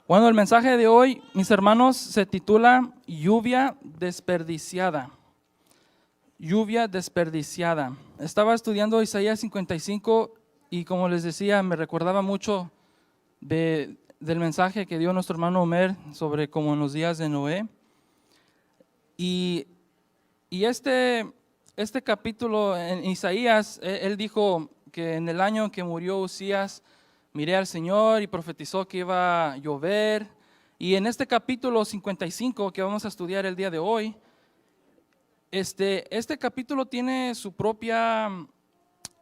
Bueno, el mensaje de hoy, mis hermanos, se titula Lluvia desperdiciada. Lluvia desperdiciada. Estaba estudiando Isaías 55 y como les decía, me recordaba mucho del mensaje que dio nuestro hermano Omer sobre como en los días de Noé. Y este capítulo en Isaías, él dijo que en el año en que murió Usías, miré al Señor y profetizó que iba a llover. Y en este capítulo 55 que vamos a estudiar el día de hoy, este capítulo tiene su propia,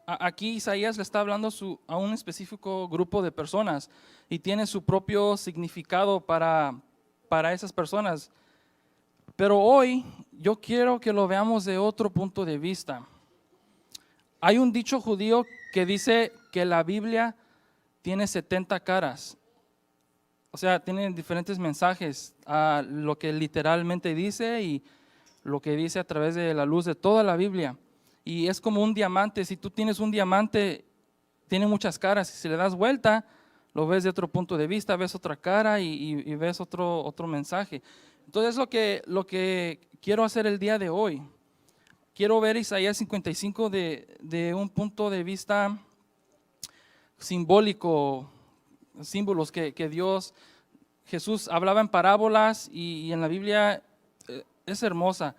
aquí Isaías le está hablando a un específico grupo de personas y tiene su propio significado para esas personas. Pero hoy yo quiero que lo veamos de otro punto de vista. Hay un dicho judío que dice que la Biblia tiene 70 caras. O sea, tiene diferentes mensajes a lo que literalmente dice y lo que dice a través de la luz de toda la Biblia. Y es como un diamante. Si tú tienes un diamante, tiene muchas caras. Y si le das vuelta, lo ves de otro punto de vista, ves otra cara y ves otro mensaje. Entonces lo que quiero hacer el día de hoy, quiero ver Isaías 55 de un punto de vista simbólico, símbolos que Jesús hablaba en parábolas y en la Biblia es hermosa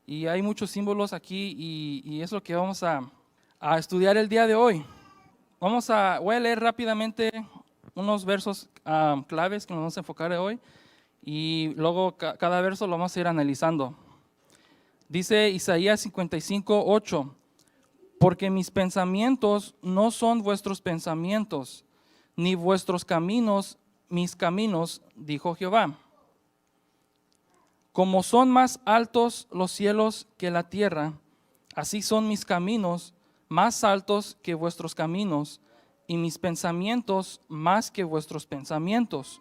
y hay muchos símbolos aquí y es lo que vamos a estudiar el día de hoy. Voy a leer rápidamente unos versos claves que nos vamos a enfocar hoy y luego cada verso lo vamos a ir analizando. Dice Isaías 55, 8, porque mis pensamientos no son vuestros pensamientos, ni vuestros caminos mis caminos, dijo Jehová. Como son más altos los cielos que la tierra, así son mis caminos más altos que vuestros caminos, y mis pensamientos más que vuestros pensamientos.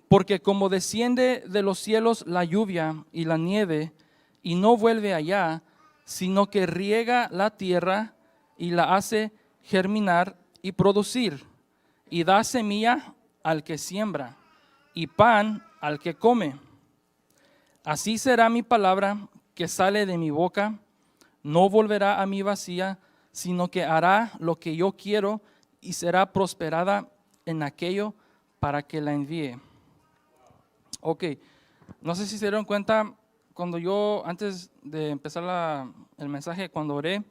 Porque como desciende de los cielos la lluvia y la nieve, y no vuelve allá, sino que riega la tierra y la hace germinar y producir, y da semilla al que siembra, y pan al que come. Así será mi palabra que sale de mi boca, no volverá a mí vacía, sino que hará lo que yo quiero y será prosperada en aquello para que la envíe. Ok, no sé si se dieron cuenta, cuando yo, antes de empezar el mensaje, cuando oré,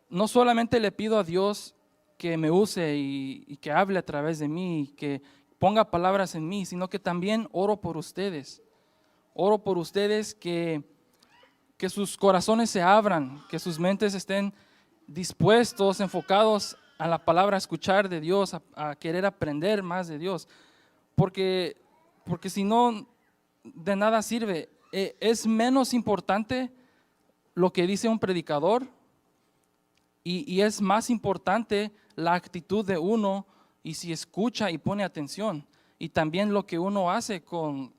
no solamente le pido a Dios que me use y que hable a través de mí, que ponga palabras en mí, sino que también oro por ustedes. Oro por ustedes que sus corazones se abran, que sus mentes estén dispuestos, enfocados a la palabra, a escuchar de Dios, a querer aprender más de Dios. Porque si no, de nada sirve. Es menos importante lo que dice un predicador y es más importante la actitud de uno y si escucha y pone atención. Y también lo que uno hace con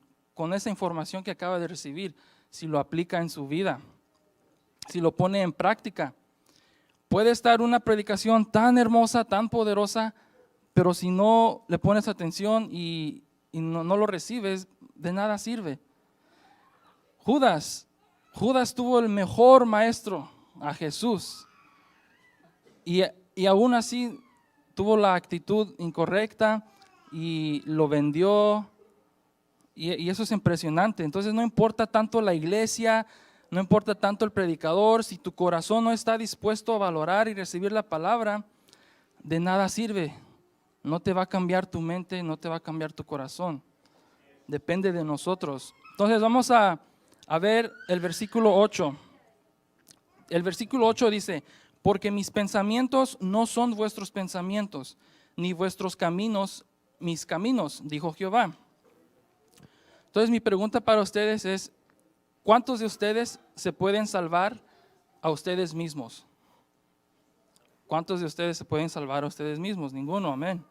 esa información que acaba de recibir, si lo aplica en su vida, si lo pone en práctica. Puede estar una predicación tan hermosa, tan poderosa, pero si no le pones atención y no lo recibes, de nada sirve. Judas tuvo el mejor maestro, a Jesús, y aún así tuvo la actitud incorrecta y lo vendió, y eso es impresionante. Entonces no importa tanto la iglesia, no importa tanto el predicador, si tu corazón no está dispuesto a valorar y recibir la palabra, de nada sirve. No te va a cambiar tu mente, no te va a cambiar tu corazón. Depende de nosotros. Entonces vamos a ver el versículo 8. El versículo 8 dice, porque mis pensamientos no son vuestros pensamientos, ni vuestros caminos mis caminos, dijo Jehová. Entonces mi pregunta para ustedes es, ¿cuántos de ustedes se pueden salvar a ustedes mismos? ¿Cuántos de ustedes se pueden salvar a ustedes mismos? Ninguno, amén.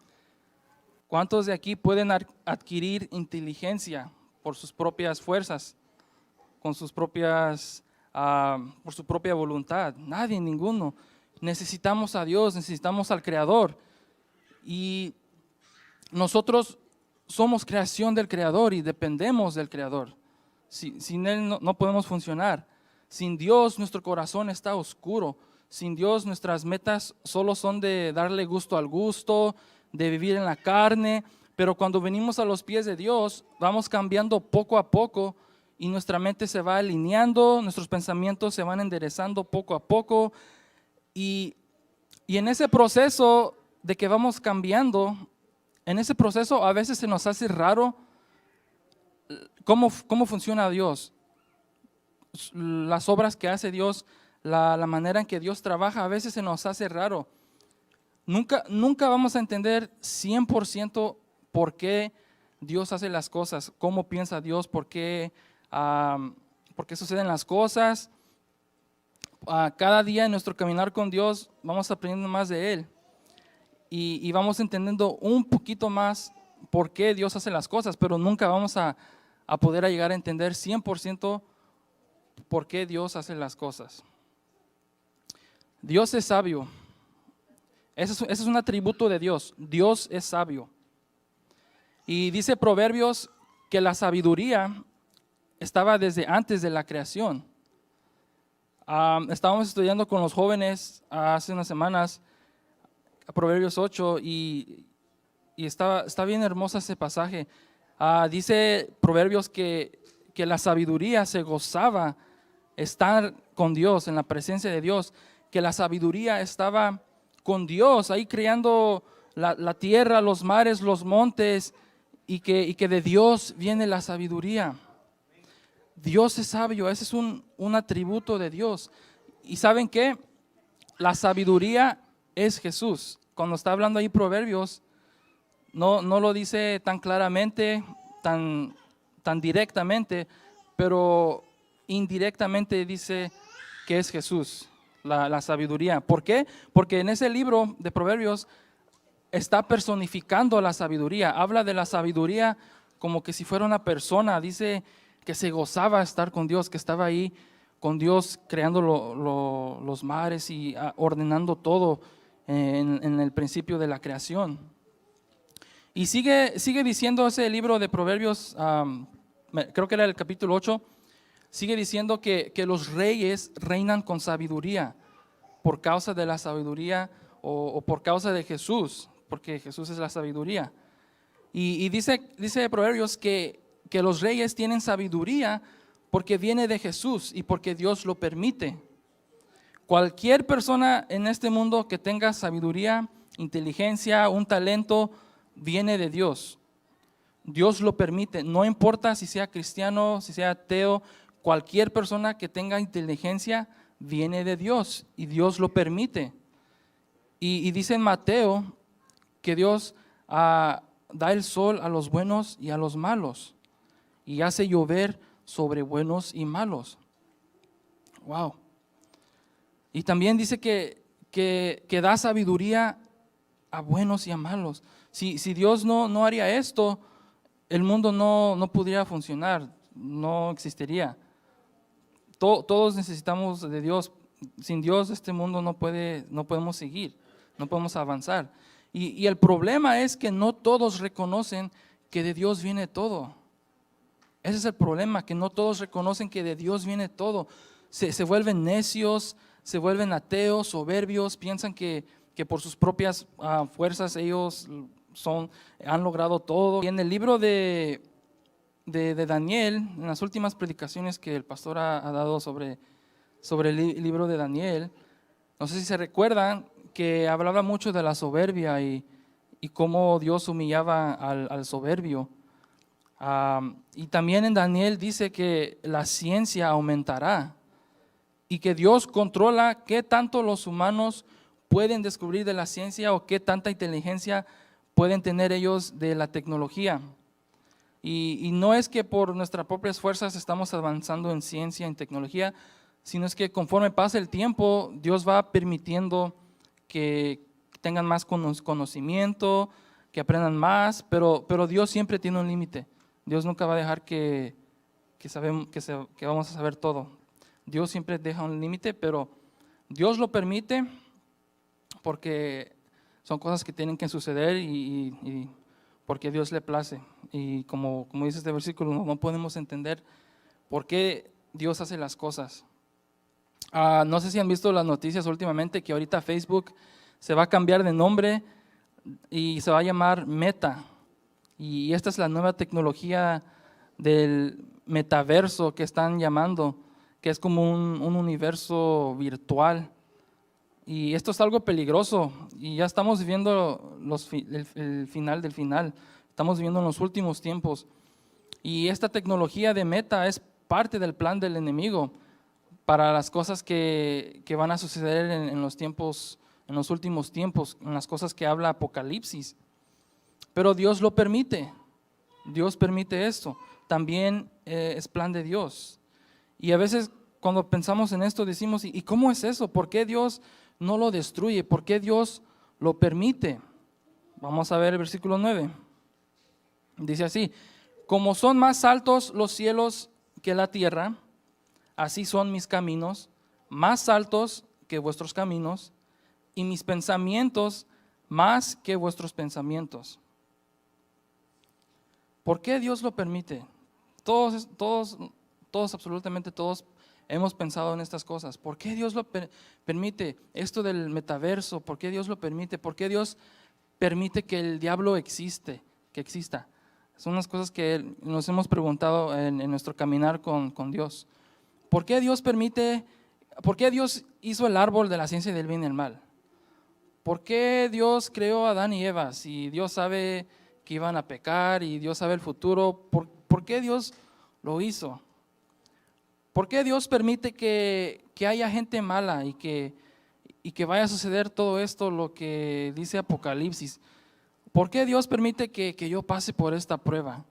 ¿Cuántos de aquí pueden adquirir inteligencia por sus propias fuerzas, con sus propias, por su propia voluntad? Nadie, ninguno. Necesitamos a Dios, necesitamos al Creador. Y nosotros somos creación del Creador y dependemos del Creador. Sin Él no podemos funcionar. Sin Dios nuestro corazón está oscuro. Sin Dios nuestras metas solo son de darle gusto al gusto, de vivir en la carne. Pero cuando venimos a los pies de Dios, vamos cambiando poco a poco y nuestra mente se va alineando, nuestros pensamientos se van enderezando poco a poco. Y en ese proceso de que vamos cambiando, en ese proceso a veces se nos hace raro cómo funciona Dios, las obras que hace Dios, la manera en que Dios trabaja, a veces se nos hace raro. Nunca vamos a entender 100% por qué Dios hace las cosas, cómo piensa Dios, por qué suceden las cosas. Cada día en nuestro caminar con Dios vamos aprendiendo más de Él y vamos entendiendo un poquito más por qué Dios hace las cosas, pero nunca vamos a poder llegar a entender 100% por qué Dios hace las cosas. Dios es sabio. Ese es un atributo de Dios. Dios es sabio. Y dice Proverbios que la sabiduría estaba desde antes de la creación. Estábamos estudiando con los jóvenes hace unas semanas Proverbios 8 y está bien hermoso ese pasaje. Dice Proverbios que la sabiduría se gozaba estar con Dios, en la presencia de Dios, que la sabiduría estaba con Dios, ahí creando la tierra, los mares, los montes, y que de Dios viene la sabiduría. Dios es sabio, ese es un atributo de Dios. ¿Y saben qué? La sabiduría es Jesús. Cuando está hablando ahí Proverbios, no lo dice tan claramente, tan directamente, pero indirectamente dice que es Jesús, la sabiduría. ¿Por qué? Porque en ese libro de Proverbios está personificando la sabiduría. Habla de la sabiduría como que si fuera una persona. Dice que se gozaba estar con Dios, que estaba ahí con Dios creando los mares y ordenando todo en el principio de la creación. Y sigue diciendo ese libro de Proverbios, creo que era el capítulo 8, sigue diciendo que los reyes reinan con sabiduría por causa de la sabiduría o por causa de Jesús, porque Jesús es la sabiduría. Y dice Proverbios que los reyes tienen sabiduría porque viene de Jesús y porque Dios lo permite. Cualquier persona en este mundo que tenga sabiduría, inteligencia, un talento, viene de Dios. Dios lo permite, no importa si sea cristiano, si sea ateo, cualquier persona que tenga inteligencia viene de Dios y Dios lo permite. Y dice en Mateo que Dios da el sol a los buenos y a los malos y hace llover sobre buenos y malos. Wow. Y también dice que da sabiduría a buenos y a malos. Si Dios no haría esto, el mundo no pudiera funcionar, no existiría. Todos necesitamos de Dios. Sin Dios este mundo no podemos seguir, no podemos avanzar. Y el problema es que no todos reconocen que de Dios viene todo. Ese es el problema, que no todos reconocen que de Dios viene todo. Se vuelven necios, se vuelven ateos, soberbios, piensan que por sus propias fuerzas ellos han logrado todo. Y en el libro de Daniel, en las últimas predicaciones que el pastor ha dado sobre el libro de Daniel, no sé si se recuerdan que hablaba mucho de la soberbia y cómo Dios humillaba al soberbio. Y también en Daniel dice que la ciencia aumentará y que Dios controla qué tanto los humanos pueden descubrir de la ciencia o qué tanta inteligencia pueden tener ellos de la tecnología. Y no es que por nuestras propias fuerzas estamos avanzando en ciencia, en tecnología, sino es que conforme pasa el tiempo, Dios va permitiendo que tengan más conocimiento, que aprendan más, pero Dios siempre tiene un límite. Dios nunca va a dejar que vamos a saber todo. Dios siempre deja un límite, pero Dios lo permite porque son cosas que tienen que suceder y porque a Dios le place. Y como dice este versículo, no podemos entender por qué Dios hace las cosas. No sé si han visto las noticias últimamente que ahorita Facebook se va a cambiar de nombre y se va a llamar Meta. Y esta es la nueva tecnología del metaverso que están llamando, que es como un universo virtual. Y esto es algo peligroso y ya estamos viviendo el final del final. Estamos viviendo en los últimos tiempos. Y esta tecnología de Meta es parte del plan del enemigo para las cosas que van a suceder en los tiempos, en los últimos tiempos, en las cosas que habla Apocalipsis. Pero Dios lo permite. Dios permite esto. También es plan de Dios. Y a veces cuando pensamos en esto decimos, ¿y cómo es eso? ¿Por qué Dios no lo destruye? ¿Por qué Dios lo permite? Vamos a ver el versículo 9. Dice así: como son más altos los cielos que la tierra, así son mis caminos, más altos que vuestros caminos, y mis pensamientos más que vuestros pensamientos. ¿Por qué Dios lo permite? Todos, absolutamente todos hemos pensado en estas cosas. ¿Por qué Dios lo permite? Esto del metaverso, ¿por qué Dios lo permite? ¿Por qué Dios permite que el diablo exista? Son unas cosas que nos hemos preguntado en nuestro caminar con Dios. ¿Por qué Dios permite? ¿Por qué Dios hizo el árbol de la ciencia del bien y el mal? ¿Por qué Dios creó a Adán y Eva? Si Dios sabe que iban a pecar y Dios sabe el futuro, ¿por qué Dios lo hizo? ¿Por qué Dios permite que haya gente mala y que vaya a suceder todo esto, lo que dice Apocalipsis? ¿Por qué Dios permite que yo pase por esta prueba?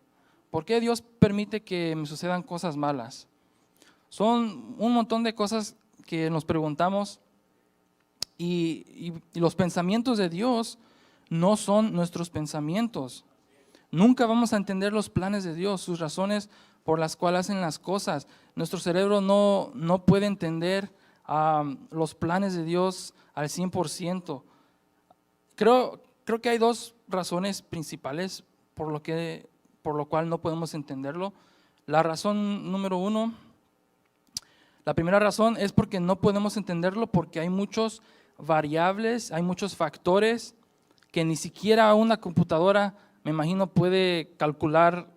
¿Por qué Dios permite que me sucedan cosas malas? Son un montón de cosas que nos preguntamos y los pensamientos de Dios no son nuestros pensamientos. Nunca vamos a entender los planes de Dios, sus razones por las cuales hacen las cosas. Nuestro cerebro no puede entender los planes de Dios al 100%. Creo que hay dos razones principales por lo cual no podemos entenderlo. La razón número uno, la primera razón es porque no podemos entenderlo porque hay muchos variables, hay muchos factores que ni siquiera una computadora, me imagino, puede calcular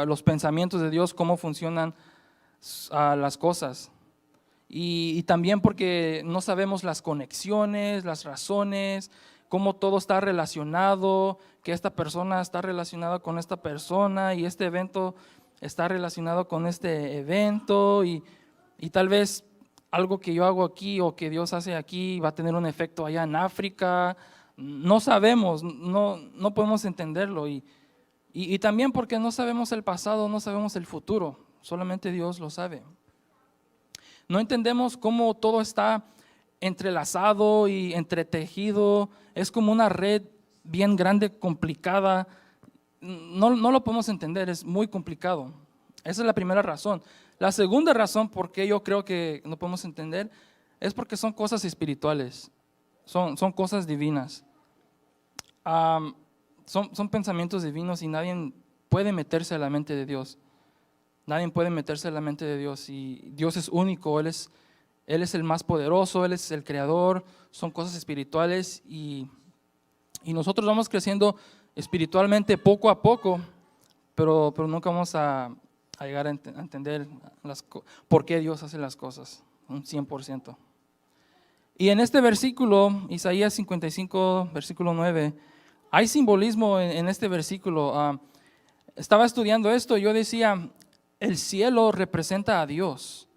los pensamientos de Dios, cómo funcionan las cosas. Y también porque no sabemos las conexiones, las razones, cómo todo está relacionado, que esta persona está relacionada con esta persona y este evento está relacionado con este evento y tal vez algo que yo hago aquí o que Dios hace aquí va a tener un efecto allá en África. No sabemos, no podemos entenderlo y también porque no sabemos el pasado, no sabemos el futuro, solamente Dios lo sabe. No entendemos cómo todo está entrelazado y entretejido, es como una red bien grande, complicada. No lo podemos entender, es muy complicado. Esa es la primera razón. La segunda razón por qué yo creo que no podemos entender es porque son cosas espirituales, son cosas divinas. Son pensamientos divinos y nadie puede meterse a la mente de Dios. Nadie puede meterse a la mente de Dios y Dios es único, Él es el más poderoso, Él es el creador, son cosas espirituales y nosotros vamos creciendo espiritualmente poco a poco, pero nunca vamos a llegar a entender por qué Dios hace las cosas, un 100%. Y en este versículo, Isaías 55, versículo 9, hay simbolismo en este versículo. Estaba estudiando esto y yo decía, el cielo representa a Dios,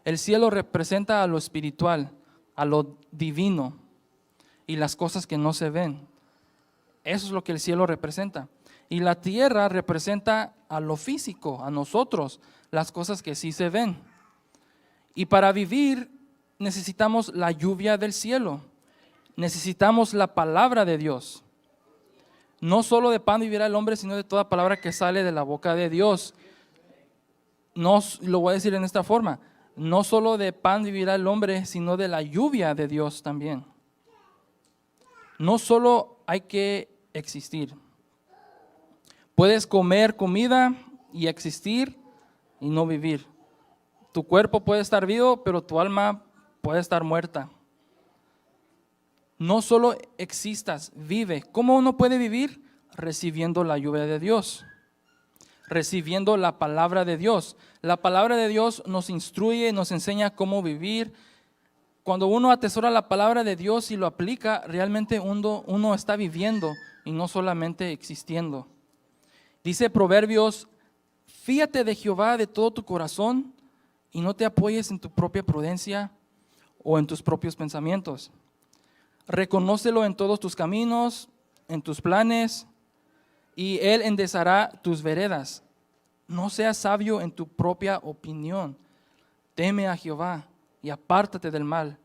el cielo representa a lo espiritual, a lo divino y las cosas que no se ven. Eso es lo que el cielo representa. Y la tierra representa a lo físico, a nosotros, las cosas que sí se ven. Y para vivir necesitamos la lluvia del cielo, necesitamos la palabra de Dios. No solo de pan vivirá el hombre, sino de toda palabra que sale de la boca de Dios. No, lo voy a decir en esta forma, no solo de pan vivirá el hombre, sino de la lluvia de Dios también. No solo hay que existir, Puedes comer comida y existir y no vivir. Tu cuerpo puede estar vivo, pero tu alma puede estar muerta. No solo existas, vive. ¿Cómo uno puede vivir? Recibiendo la lluvia de Dios, recibiendo la palabra de Dios. La palabra de Dios nos instruye, nos enseña cómo vivir. Cuando uno atesora la palabra de Dios y lo aplica, realmente uno está viviendo y no solamente existiendo. Dice Proverbios, fíate de Jehová de todo tu corazón y no te apoyes en tu propia prudencia o en tus propios pensamientos. Reconócelo en todos tus caminos, en tus planes, y Él enderezará tus veredas. No seas sabio en tu propia opinión. Teme a Jehová y apártate del mal,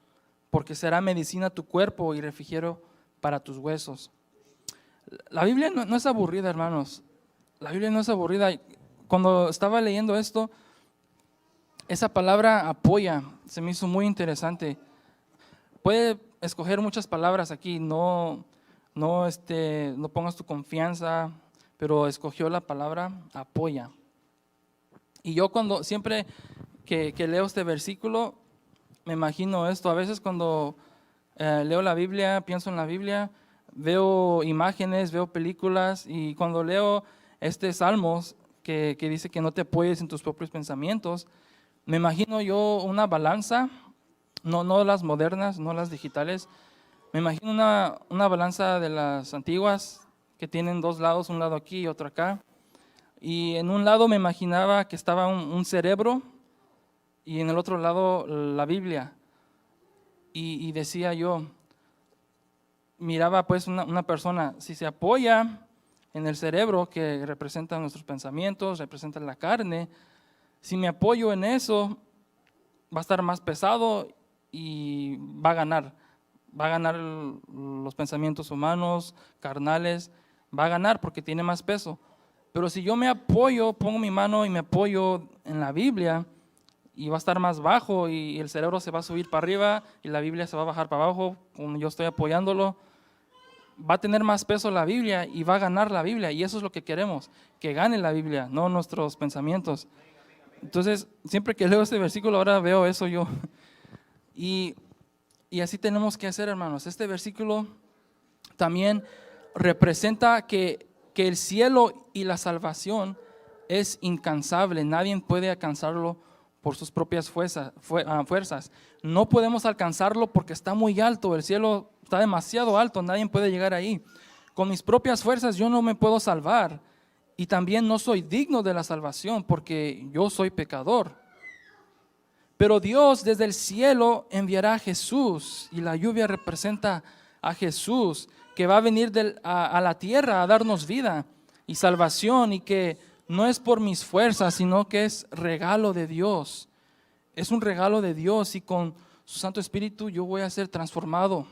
porque será medicina a tu cuerpo y refrigerio para tus huesos. La Biblia no es aburrida, hermanos. La Biblia no es aburrida. Cuando estaba leyendo esto, esa palabra apoya se me hizo muy interesante. Puede escoger muchas palabras aquí, no pongas tu confianza, pero escogió la palabra apoya. Y yo siempre que leo este versículo, me imagino esto. A veces cuando leo la Biblia, pienso en la Biblia, veo imágenes, veo películas, y cuando leo Salmos que dice que no te apoyes en tus propios pensamientos, me imagino yo una balanza, no las modernas, no las digitales. Me imagino una balanza de las antiguas que tienen dos lados, un lado aquí y otro acá. Y en un lado me imaginaba que estaba un cerebro y en el otro lado la Biblia. Y decía yo, miraba pues una persona, si se apoya en el cerebro que representa nuestros pensamientos, representa la carne, si me apoyo en eso, va a estar más pesado y va a ganar los pensamientos humanos, carnales, va a ganar porque tiene más peso. Pero si yo me apoyo, pongo mi mano y me apoyo en la Biblia, y va a estar más bajo y el cerebro se va a subir para arriba y la Biblia se va a bajar para abajo, como yo estoy apoyándolo, va a tener más peso la Biblia y va a ganar la Biblia, y eso es lo que queremos, que gane la Biblia, no nuestros pensamientos. Entonces, siempre que leo este versículo, ahora veo eso yo. Y así tenemos que hacer, hermanos. Este versículo también representa que el cielo y la salvación es incansable. Nadie puede alcanzarlo por sus propias fuerzas. No podemos alcanzarlo porque está muy alto. El cielo está demasiado alto. Nadie puede llegar ahí. Con mis propias fuerzas yo no me puedo salvar. Y también no soy digno de la salvación porque yo soy pecador. Pero Dios desde el cielo enviará a Jesús, y la lluvia representa a Jesús, que va a venir a la tierra a darnos vida y salvación, y que no es por mis fuerzas, sino que es regalo de Dios. Es un regalo de Dios, y con su Santo Espíritu yo voy a ser transformado.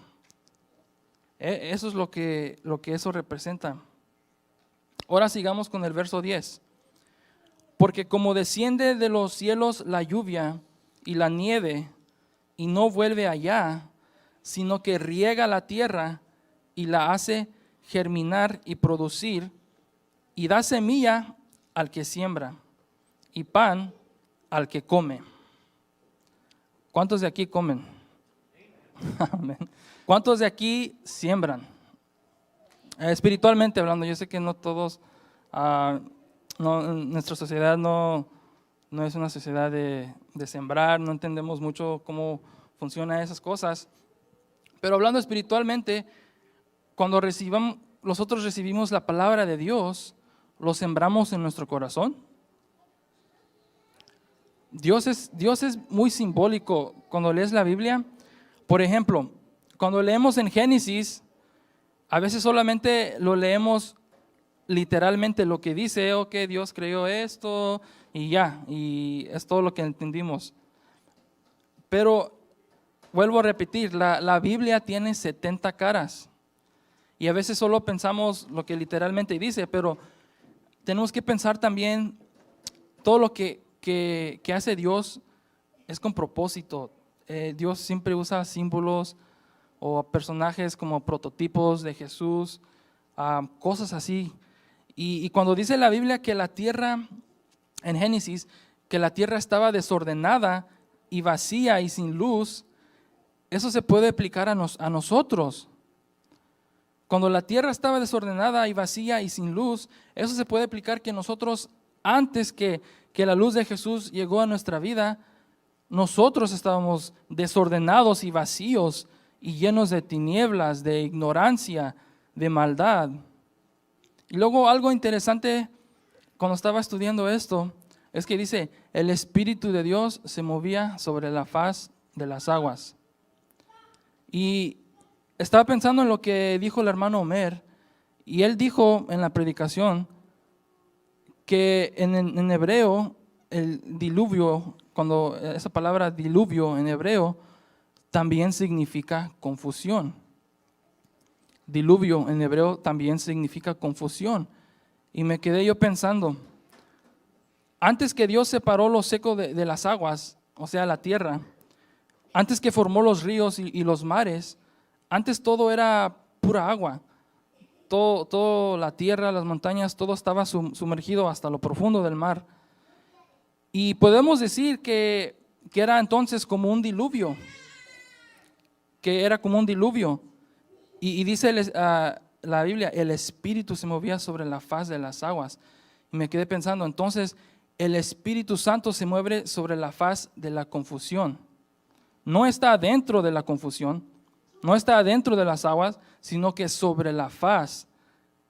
Eso es lo que eso representa. Ahora sigamos con el verso 10. Porque como desciende de los cielos la lluvia y la nieve, y no vuelve allá, sino que riega la tierra y la hace germinar y producir, y da semilla al que siembra y pan al que come. ¿Cuántos de aquí comen? Amén. ¿Cuántos de aquí siembran? Espiritualmente hablando, yo sé que no todos, nuestra sociedad no es una sociedad de sembrar, no entendemos mucho cómo funcionan esas cosas, pero hablando espiritualmente, cuando nosotros recibimos la palabra de Dios, lo sembramos en nuestro corazón. Dios es muy simbólico cuando lees la Biblia. Por ejemplo, cuando leemos en Génesis, a veces solamente lo leemos literalmente lo que dice, que Dios creó esto y ya, y es todo lo que entendimos. Pero vuelvo a repetir, la Biblia tiene 70 caras, y a veces solo pensamos lo que literalmente dice, pero tenemos que pensar también todo lo que hace Dios es con propósito. Dios siempre usa símbolos o personajes como prototipos de Jesús, cosas así. Y cuando dice la Biblia que la tierra, en Génesis, que la tierra estaba desordenada y vacía y sin luz, eso se puede aplicar a nosotros. Cuando la tierra estaba desordenada y vacía y sin luz, eso se puede aplicar que nosotros, antes que la luz de Jesús llegó a nuestra vida, nosotros estábamos desordenados y vacíos y llenos de tinieblas, de ignorancia, de maldad. Y luego algo interesante cuando estaba estudiando esto es que dice, el Espíritu de Dios se movía sobre la faz de las aguas. Y estaba pensando en lo que dijo el hermano Omer, y él dijo en la predicación que en hebreo el diluvio, cuando esa palabra diluvio en hebreo también significa confusión. Diluvio en hebreo también significa confusión. Y me quedé yo pensando, antes que Dios separó lo seco de las aguas, o sea, la tierra, antes que formó los ríos y los mares, antes todo era pura agua. Todo la tierra, las montañas, todo estaba sumergido hasta lo profundo del mar. Y podemos decir que era entonces como un diluvio, que era como un diluvio. Y dice la Biblia, el Espíritu se movía sobre la faz de las aguas. Y me quedé pensando, entonces el Espíritu Santo se mueve sobre la faz de la confusión. No está dentro de la confusión, no está dentro de las aguas, sino que sobre la faz.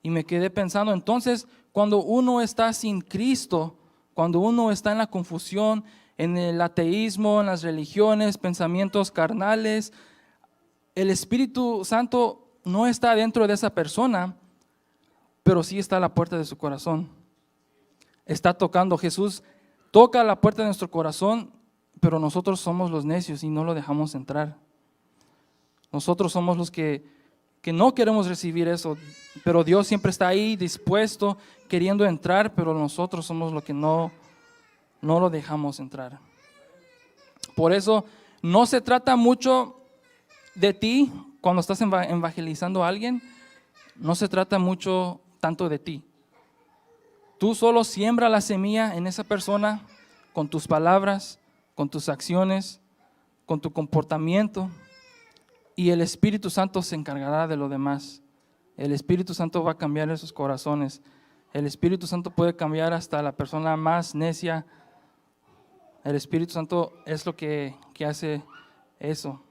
Y me quedé pensando, entonces, cuando uno está sin Cristo, cuando uno está en la confusión, en el ateísmo, en las religiones, pensamientos carnales, el Espíritu Santo no está dentro de esa persona, pero sí está a la puerta de su corazón. Está tocando. Jesús toca la puerta de nuestro corazón, pero nosotros somos los necios y no lo dejamos entrar. Nosotros somos los que no queremos recibir eso, pero Dios siempre está ahí dispuesto, queriendo entrar, pero nosotros somos los que no lo dejamos entrar. Por eso no se trata mucho de ti cuando estás evangelizando a alguien, no se trata mucho tanto de ti. Tú solo siembra la semilla en esa persona con tus palabras, con tus acciones, con tu comportamiento, y el Espíritu Santo se encargará de lo demás. El Espíritu Santo va a cambiar esos corazones. El Espíritu Santo puede cambiar hasta la persona más necia. El Espíritu Santo es lo que hace eso.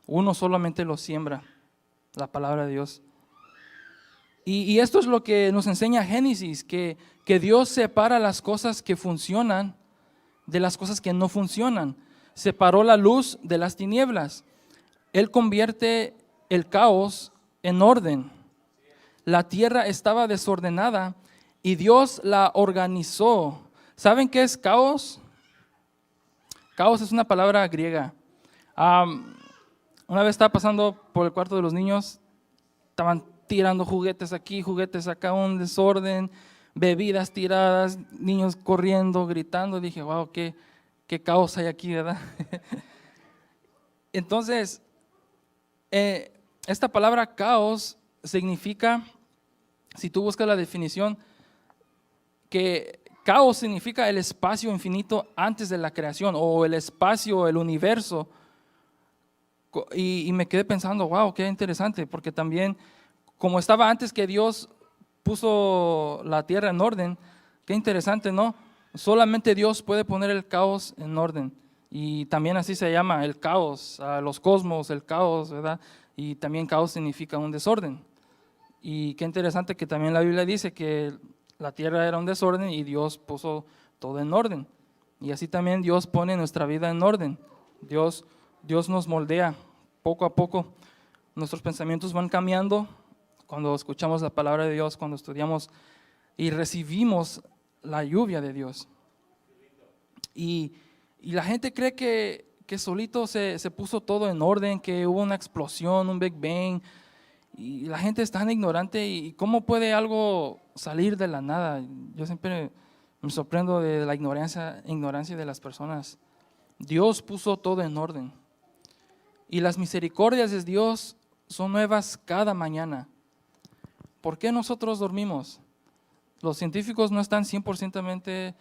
Uno solamente lo siembra, la palabra de Dios. Y esto es lo que nos enseña Génesis, que Dios separa las cosas que funcionan de las cosas que no funcionan. Separó la luz de las tinieblas. Él convierte el caos en orden. La tierra estaba desordenada y Dios la organizó. ¿Saben qué es caos? Caos es una palabra griega. Una vez estaba pasando por el cuarto de los niños, estaban tirando juguetes aquí, juguetes acá, un desorden, bebidas tiradas, niños corriendo, gritando. Dije, wow, qué caos hay aquí, ¿verdad? Entonces, esta palabra caos significa, si tú buscas la definición, que caos significa el espacio infinito antes de la creación, o el espacio, el universo. Y me quedé pensando, wow, qué interesante, porque también, como estaba antes que Dios puso la tierra en orden, qué interesante, ¿no? Solamente Dios puede poner el caos en orden. Y también así se llama el caos, los cosmos, el caos, ¿verdad? Y también caos significa un desorden. Y qué interesante que también la Biblia dice que la tierra era un desorden y Dios puso todo en orden. Y así también Dios pone nuestra vida en orden. Dios nos moldea poco a poco. Nuestros pensamientos van cambiando cuando escuchamos la palabra de Dios, cuando estudiamos y recibimos la lluvia de Dios. Y la gente cree que solito se puso todo en orden, que hubo una explosión, un Big Bang, y la gente es tan ignorante. ¿Y cómo puede algo salir de la nada? Yo siempre me sorprendo de la ignorancia de las personas. Dios puso todo en orden. Y las misericordias de Dios son nuevas cada mañana. ¿Por qué nosotros dormimos? Los científicos no están 100%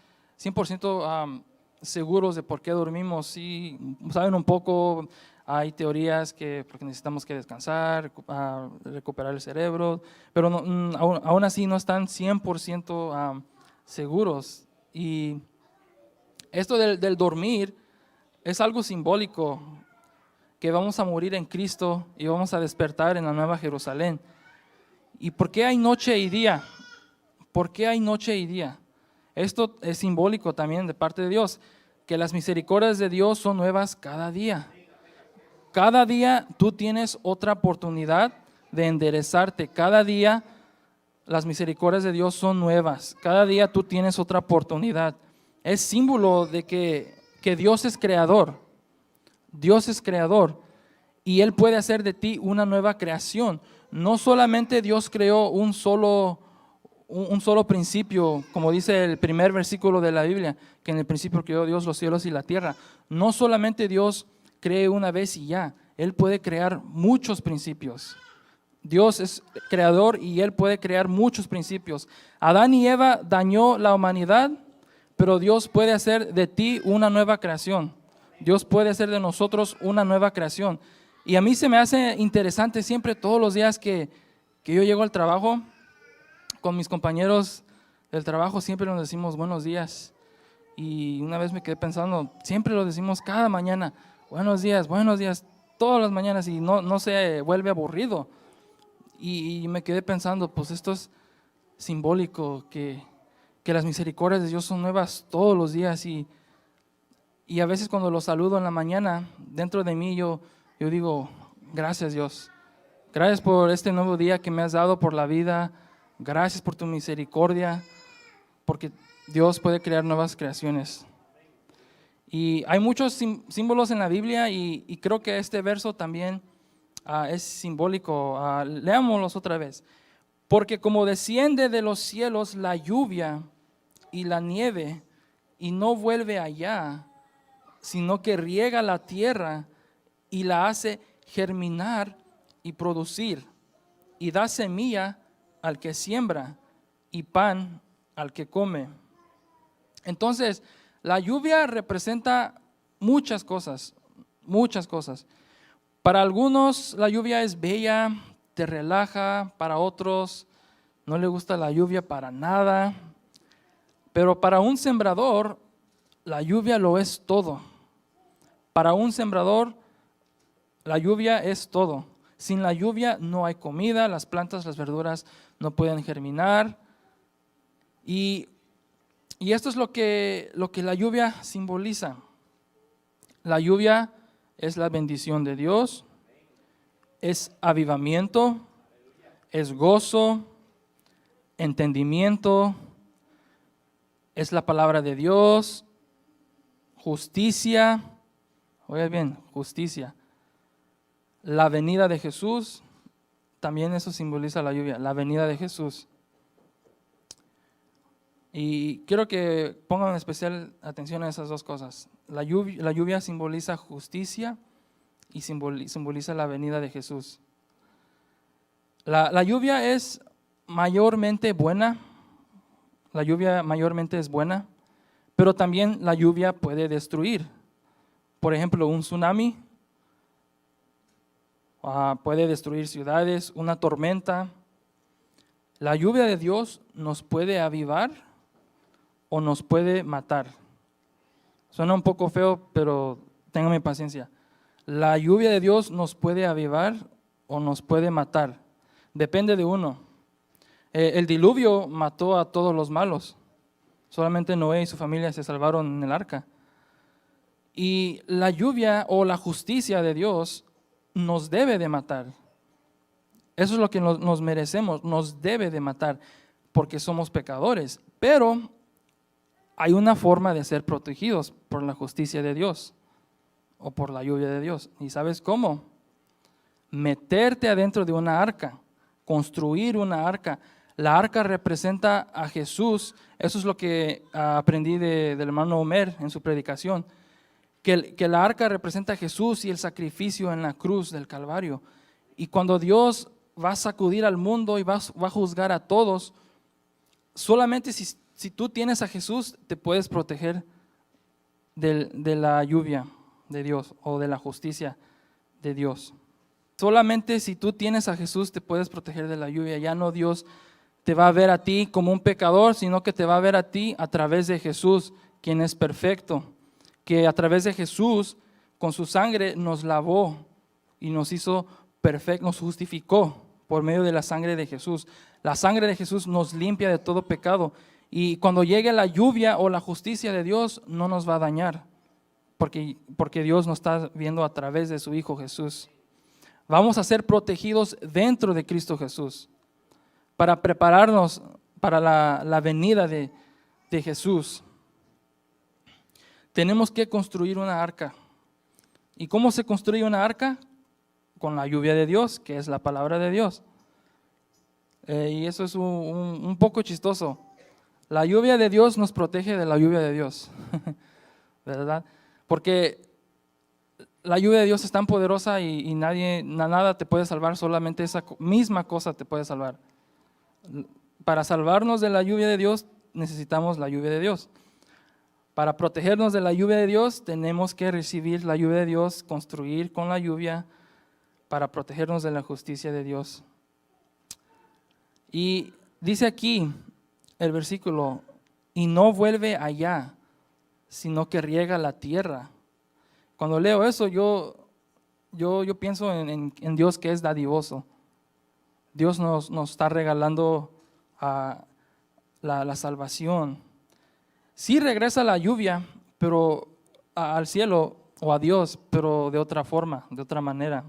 seguros de por qué dormimos. Sí, saben un poco, hay teorías que porque necesitamos que descansar, recuperar el cerebro, pero aún así no están 100% seguros. Y esto del dormir es algo simbólico, que vamos a morir en Cristo y vamos a despertar en la Nueva Jerusalén. ¿Y por qué hay noche y día? ¿Por qué hay noche y día? Esto es simbólico también de parte de Dios, que las misericordias de Dios son nuevas cada día. Cada día tú tienes otra oportunidad de enderezarte. Cada día las misericordias de Dios son nuevas. Cada día tú tienes otra oportunidad. Es símbolo de que Dios es creador. Dios es creador y Él puede hacer de ti una nueva creación. No solamente Dios creó un solo principio, como dice el primer versículo de la Biblia, que en el principio creó Dios los cielos y la tierra. No solamente Dios cree una vez y ya, Él puede crear muchos principios. Dios es creador y Él puede crear muchos principios. Adán y Eva dañó la humanidad, pero Dios puede hacer de ti una nueva creación. Dios puede hacer de nosotros una nueva creación. Y a mí se me hace interesante siempre, todos los días que yo llego al trabajo, con mis compañeros del trabajo siempre nos decimos buenos días. Y una vez me quedé pensando, siempre lo decimos cada mañana, buenos días, todas las mañanas, y no se vuelve aburrido. Y me quedé pensando, pues esto es simbólico, que las misericordias de Dios son nuevas todos los días. Y a veces cuando los saludo en la mañana, dentro de mí yo digo, gracias Dios. Gracias por este nuevo día que me has dado, por la vida. Gracias por tu misericordia, porque Dios puede crear nuevas creaciones. Y hay muchos símbolos en la Biblia y creo que este verso también es simbólico. Leámoslos otra vez. Porque como desciende de los cielos la lluvia y la nieve y no vuelve allá, sino que riega la tierra y la hace germinar y producir, y da semilla al que siembra y pan al que come. Entonces, la lluvia representa muchas cosas, muchas cosas. Para algunos la lluvia es bella, te relaja, para otros no le gusta la lluvia para nada, pero para un sembrador la lluvia lo es todo. Para un sembrador, la lluvia es todo. Sin la lluvia no hay comida, las plantas, las verduras no pueden germinar. Y esto es lo que la lluvia simboliza. La lluvia es la bendición de Dios, es avivamiento, es gozo, entendimiento, es la palabra de Dios, justicia. Oiga bien, justicia. La venida de Jesús, también eso simboliza la lluvia, la venida de Jesús. Y quiero que pongan especial atención a esas dos cosas. La lluvia simboliza justicia y simboliza la venida de Jesús. La lluvia es mayormente buena, la lluvia mayormente es buena, pero también la lluvia puede destruir. Por ejemplo, un tsunami puede destruir ciudades, una tormenta. La lluvia de Dios nos puede avivar o nos puede matar. Suena un poco feo, pero ténganme paciencia. La lluvia de Dios nos puede avivar o nos puede matar. Depende de uno. El diluvio mató a todos los malos. Solamente Noé y su familia se salvaron en el arca. Y la lluvia o la justicia de Dios nos debe de matar. Eso es lo que nos merecemos, nos debe de matar, porque somos pecadores. Pero hay una forma de ser protegidos por la justicia de Dios o por la lluvia de Dios. ¿Y sabes cómo? Meterte adentro de una arca, construir una arca. La arca representa a Jesús. Eso es lo que aprendí del hermano Homer en su predicación. Que la arca representa a Jesús y el sacrificio en la cruz del Calvario. Y cuando Dios va a sacudir al mundo y va a juzgar a todos, solamente si tú tienes a Jesús, te puedes proteger de la lluvia de Dios o de la justicia de Dios. Solamente si tú tienes a Jesús te puedes proteger de la lluvia. Ya no Dios te va a ver a ti como un pecador, sino que te va a ver a ti a través de Jesús, quien es perfecto. Que a través de Jesús, con su sangre, nos lavó y nos hizo perfecto, nos justificó por medio de la sangre de Jesús. La sangre de Jesús nos limpia de todo pecado. Y cuando llegue la lluvia o la justicia de Dios, no nos va a dañar, porque Dios nos está viendo a través de su Hijo Jesús. Vamos a ser protegidos dentro de Cristo Jesús para prepararnos para la venida de Jesús. Tenemos que construir una arca. ¿Y cómo se construye una arca? Con la lluvia de Dios, que es la palabra de Dios. Y eso es un poco chistoso. La lluvia de Dios nos protege de la lluvia de Dios, ¿verdad? Porque la lluvia de Dios es tan poderosa y nada te puede salvar, solamente esa misma cosa te puede salvar. Para salvarnos de la lluvia de Dios necesitamos la lluvia de Dios. Para protegernos de la lluvia de Dios tenemos que recibir la lluvia de Dios, construir con la lluvia para protegernos de la justicia de Dios. Y dice aquí el versículo, y no vuelve allá, sino que riega la tierra. Cuando leo eso, yo pienso en Dios, que es dadivoso. Dios nos está regalando la salvación. Sí regresa la lluvia, pero al cielo o a Dios, pero de otra forma, de otra manera.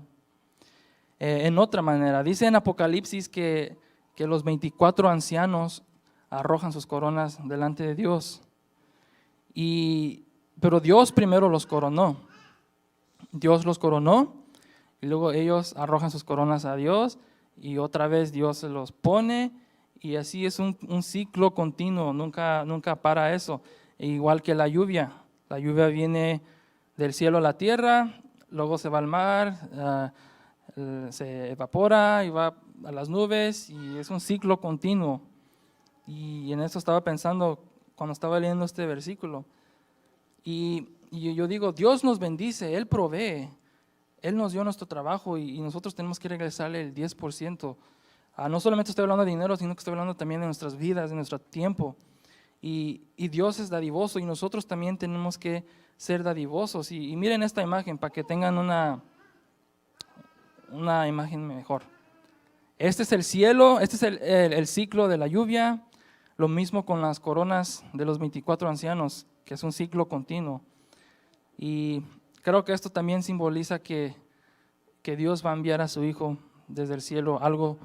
En otra manera, dice en Apocalipsis que los 24 ancianos arrojan sus coronas delante de Dios. Pero Dios primero los coronó. Dios los coronó y luego ellos arrojan sus coronas a Dios y otra vez Dios se los pone, y así es un ciclo continuo, nunca para eso. Igual que la lluvia viene del cielo a la tierra, luego se va al mar, se evapora y va a las nubes, y es un ciclo continuo. Y en eso estaba pensando cuando estaba leyendo este versículo. Y yo digo, Dios nos bendice, Él provee, Él nos dio nuestro trabajo y nosotros tenemos que regresarle el 10%. No solamente estoy hablando de dinero, sino que estoy hablando también de nuestras vidas, de nuestro tiempo. Y Dios es dadivoso y nosotros también tenemos que ser dadivosos. Y miren esta imagen para que tengan una imagen mejor. Este es el cielo, este es el ciclo de la lluvia. Lo mismo con las coronas de los 24 ancianos, que es un ciclo continuo. Y creo que esto también simboliza que Dios va a enviar a su Hijo desde el cielo, algo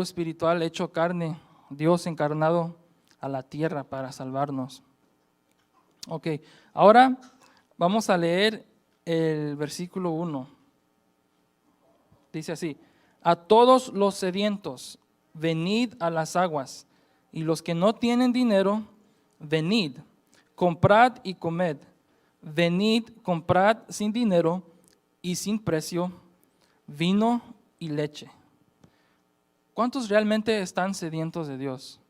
espiritual hecho carne, Dios encarnado a la tierra para salvarnos. Ok, ahora vamos a leer el versículo 1. Dice así: a todos los sedientos, venid a las aguas, y los que no tienen dinero, venid, comprad y comed. Venid, comprad sin dinero y sin precio vino y leche. ¿Cuántos realmente están sedientos de Dios?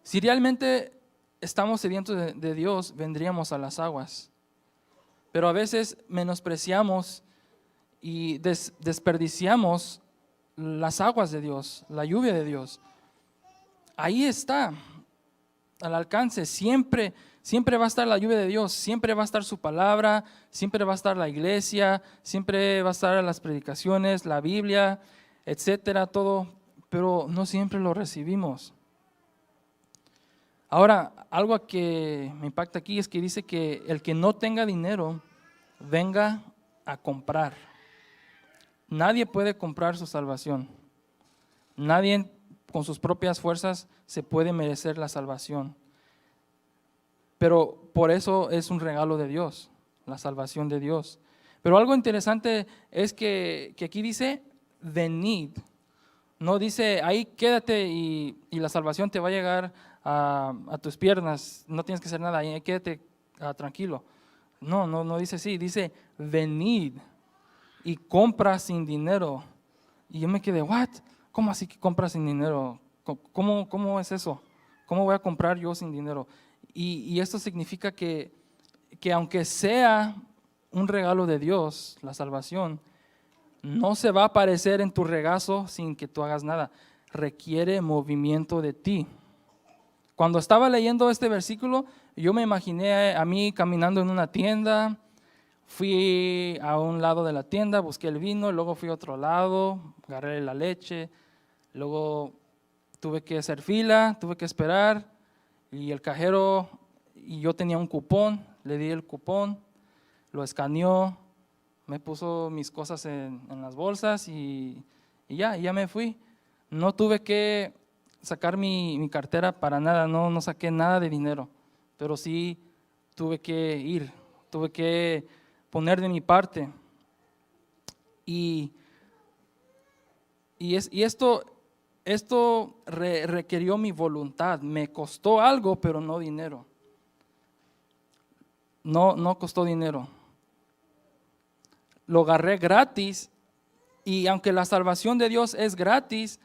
Si realmente estamos sedientos de Dios, vendríamos a las aguas. Pero a veces menospreciamos y desperdiciamos las aguas de Dios, la lluvia de Dios. Ahí está, al alcance, siempre va a estar la lluvia de Dios, siempre va a estar su palabra, siempre va a estar la iglesia, siempre va a estar las predicaciones, la Biblia, etcétera, todo, pero no siempre lo recibimos. Ahora, algo que me impacta aquí es que dice que el que no tenga dinero, venga a comprar. Nadie puede comprar su salvación. Nadie con sus propias fuerzas se puede merecer la salvación. Pero por eso es un regalo de Dios, la salvación de Dios. Pero algo interesante es que aquí dice, venid. No dice, ahí quédate y la salvación te va a llegar a tus piernas. No tienes que hacer nada, ahí quédate tranquilo. No dice así, dice, venid y compra sin dinero. Y yo me quedé, ¿what? ¿Cómo así que compra sin dinero? ¿Cómo es eso? ¿Cómo voy a comprar yo sin dinero? Y esto significa que aunque sea un regalo de Dios, la salvación, no se va a aparecer en tu regazo sin que tú hagas nada. Requiere movimiento de ti. Cuando estaba leyendo este versículo, yo me imaginé a mí caminando en una tienda. Fui a un lado de la tienda, busqué el vino, luego fui a otro lado, agarré la leche, luego tuve que hacer fila, tuve que esperar, y el cajero, y yo tenía un cupón, le di el cupón, lo escaneó, me puso mis cosas en las bolsas y ya me fui. No tuve que sacar mi cartera para nada, no saqué nada de dinero, pero sí tuve que ir, tuve que poner de mi parte. Y esto requirió mi voluntad, me costó algo, pero no dinero. No costó dinero. Lo agarré gratis, y aunque la salvación de Dios es gratis,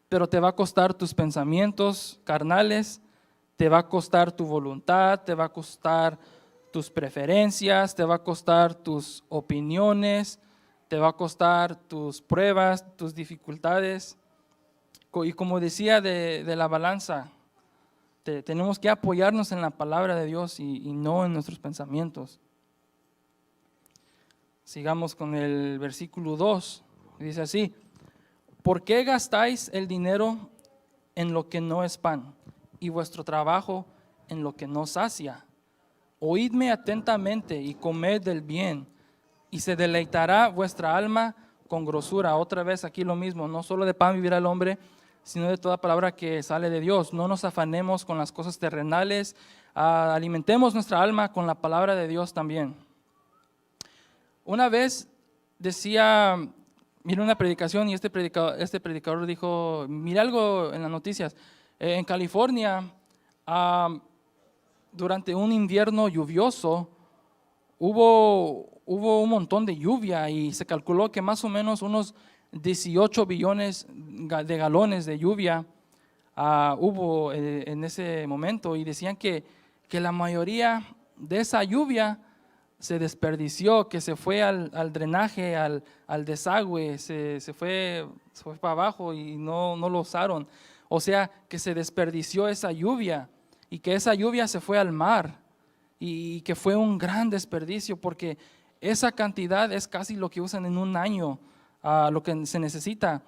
pero te va a costar tus pensamientos carnales, te va a costar tu voluntad, te va a costar tus preferencias, te va a costar tus opiniones, te va a costar tus pruebas, tus dificultades. Y como decía de la balanza, tenemos que apoyarnos en la palabra de Dios y no en nuestros pensamientos. Sigamos con el versículo 2. Dice así: ¿por qué gastáis el dinero en lo que no es pan y vuestro trabajo en lo que no sacia? Oídme atentamente y comed del bien, y se deleitará vuestra alma con grosura. Otra vez aquí lo mismo, no solo de pan vivirá el hombre, sino de toda palabra que sale de Dios. No nos afanemos con las cosas terrenales, alimentemos nuestra alma con la palabra de Dios también. Una vez miré una predicación, y este predicador dijo, miré algo en las noticias, en California, durante un invierno lluvioso, hubo un montón de lluvia, y se calculó que más o menos unos 18 billones de galones de lluvia hubo en ese momento, y decían que la mayoría de esa lluvia se desperdició, que se fue al drenaje, al desagüe, se fue para abajo y no lo usaron. O sea, que se desperdició esa lluvia, y que esa lluvia se fue al mar, y que fue un gran desperdicio, porque esa cantidad es casi lo que usan en un año, lo que se necesita,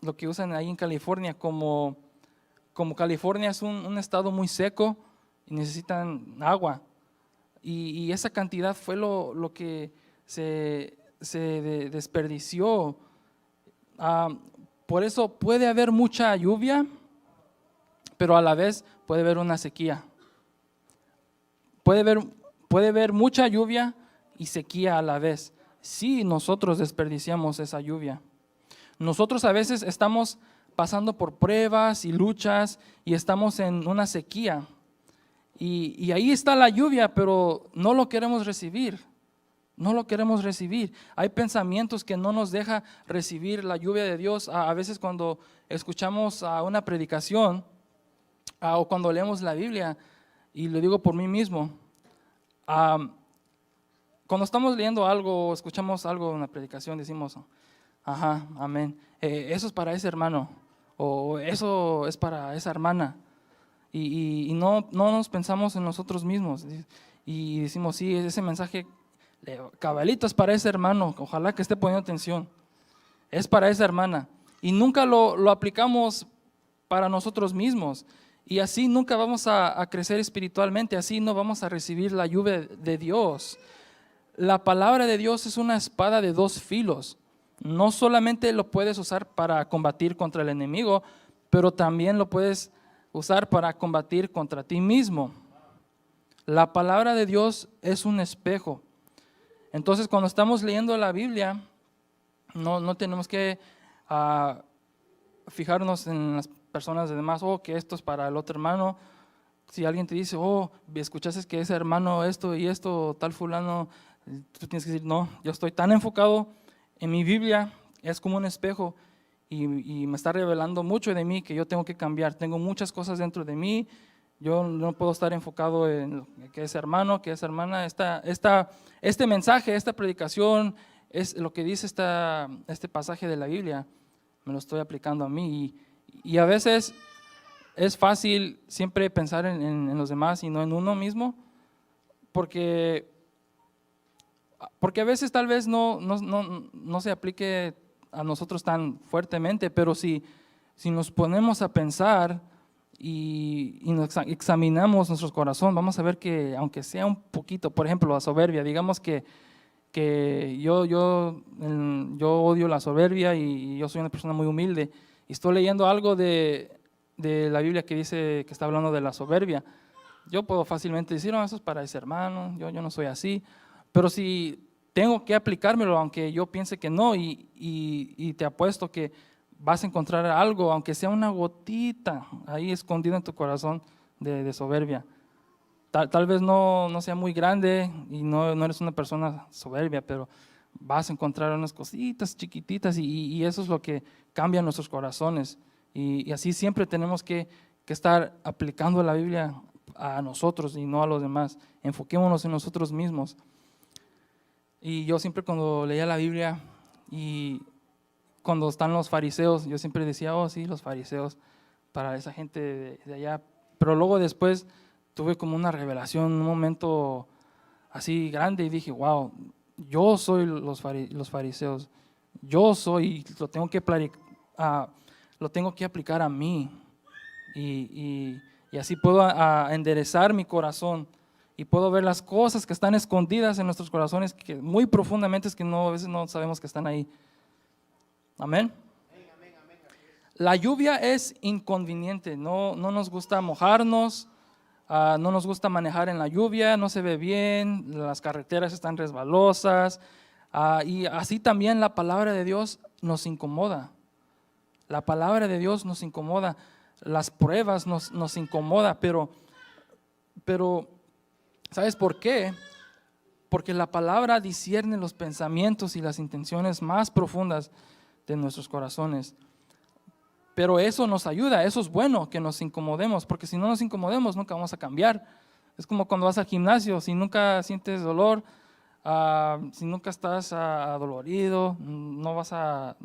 lo que usan ahí en California. Como California es un estado muy seco y necesitan agua, y esa cantidad fue lo que se desperdició. Por eso puede haber mucha lluvia, pero a la vez puede haber una sequía. Puede haber mucha lluvia y sequía a la vez, si nosotros desperdiciamos esa lluvia. Nosotros a veces estamos pasando por pruebas y luchas, y estamos en una sequía, y ahí está la lluvia, pero no lo queremos recibir. No lo queremos recibir. Hay pensamientos que no nos dejan recibir la lluvia de Dios. A veces cuando escuchamos una predicación o cuando leemos la Biblia, y lo digo por mí mismo, cuando estamos leyendo algo o escuchamos algo en la predicación, decimos, ajá, amén, eso es para ese hermano, o eso es para esa hermana, y no nos pensamos en nosotros mismos, y decimos, sí, ese mensaje cabalito es para ese hermano, ojalá que esté poniendo atención, es para esa hermana, y nunca lo aplicamos para nosotros mismos, y así nunca vamos a crecer espiritualmente, así no vamos a recibir la lluvia de Dios. La palabra de Dios es una espada de dos filos. No solamente lo puedes usar para combatir contra el enemigo, pero también lo puedes usar para combatir contra ti mismo. La palabra de Dios es un espejo. Entonces, cuando estamos leyendo la Biblia, no tenemos que fijarnos en las personas de demás, que esto es para el otro hermano. Si alguien te dice, escuchaste que ese hermano esto y esto, tal fulano, tú tienes que decir, no, yo estoy tan enfocado en mi Biblia, es como un espejo, y me está revelando mucho de mí que yo tengo que cambiar. Tengo muchas cosas dentro de mí. Yo no puedo estar enfocado en lo que es hermano, que es hermana. Este mensaje, esta predicación, es lo que dice este pasaje de la Biblia. Me lo estoy aplicando a mí. Y a veces es fácil siempre pensar en los demás y no en uno mismo, porque a veces tal vez no se aplique a nosotros tan fuertemente, pero si nos ponemos a pensar y nos examinamos nuestro corazón, vamos a ver que aunque sea un poquito, por ejemplo, la soberbia, digamos que yo odio la soberbia y yo soy una persona muy humilde y estoy leyendo algo de la Biblia que dice que está hablando de la soberbia. Yo puedo fácilmente decir, no, eso es para ese hermano, yo no soy así, pero si tengo que aplicármelo, aunque yo piense que no, y te apuesto que vas a encontrar algo, aunque sea una gotita ahí escondida en tu corazón de soberbia. Tal vez no sea muy grande y no eres una persona soberbia, pero vas a encontrar unas cositas chiquititas y eso es lo que cambia nuestros corazones. Y así siempre tenemos que estar aplicando la Biblia a nosotros y no a los demás. Enfoquémonos en nosotros mismos. Y yo siempre cuando leía la Biblia y cuando están los fariseos, yo siempre decía, oh sí, los fariseos, para esa gente de allá. Pero luego después tuve como una revelación, un momento así grande y dije, wow, yo soy los fariseos, yo soy, lo tengo que aplicar a mí y así puedo enderezar mi corazón y puedo ver las cosas que están escondidas en nuestros corazones, que muy profundamente es que a veces no sabemos que están ahí. Amén. La lluvia es inconveniente, no nos gusta mojarnos, no nos gusta manejar en la lluvia, no se ve bien, las carreteras están resbalosas, y así también la palabra de Dios nos incomoda. La palabra de Dios nos incomoda, las pruebas nos incomoda, pero ¿sabes por qué? Porque la palabra discierne los pensamientos y las intenciones más profundas de nuestros corazones. Pero eso nos ayuda, eso es bueno que nos incomodemos, porque si no nos incomodemos nunca vamos a cambiar. Es como cuando vas al gimnasio, si nunca sientes dolor, si nunca estás adolorido, no vas a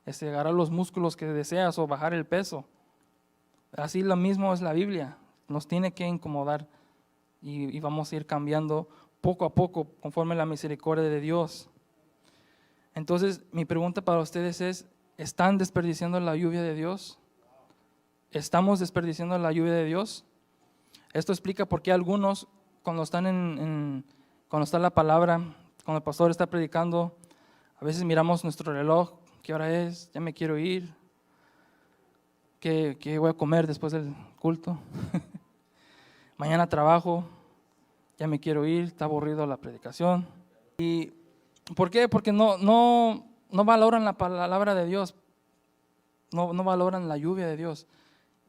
agarrar los músculos que deseas o bajar el peso. Así lo mismo es la Biblia, nos tiene que incomodar y vamos a ir cambiando poco a poco conforme a la misericordia de Dios. Entonces mi pregunta para ustedes es, ¿están desperdiciando la lluvia de Dios? ¿Estamos desperdiciando la lluvia de Dios? Esto explica por qué algunos, cuando están cuando está la palabra, cuando el pastor está predicando, a veces miramos nuestro reloj, ¿qué hora es? Ya me quiero ir. ¿Qué voy a comer después del culto? Mañana trabajo, ya me quiero ir, está aburrido la predicación. ¿Y por qué? Porque no valoran la palabra de Dios, no valoran la lluvia de Dios.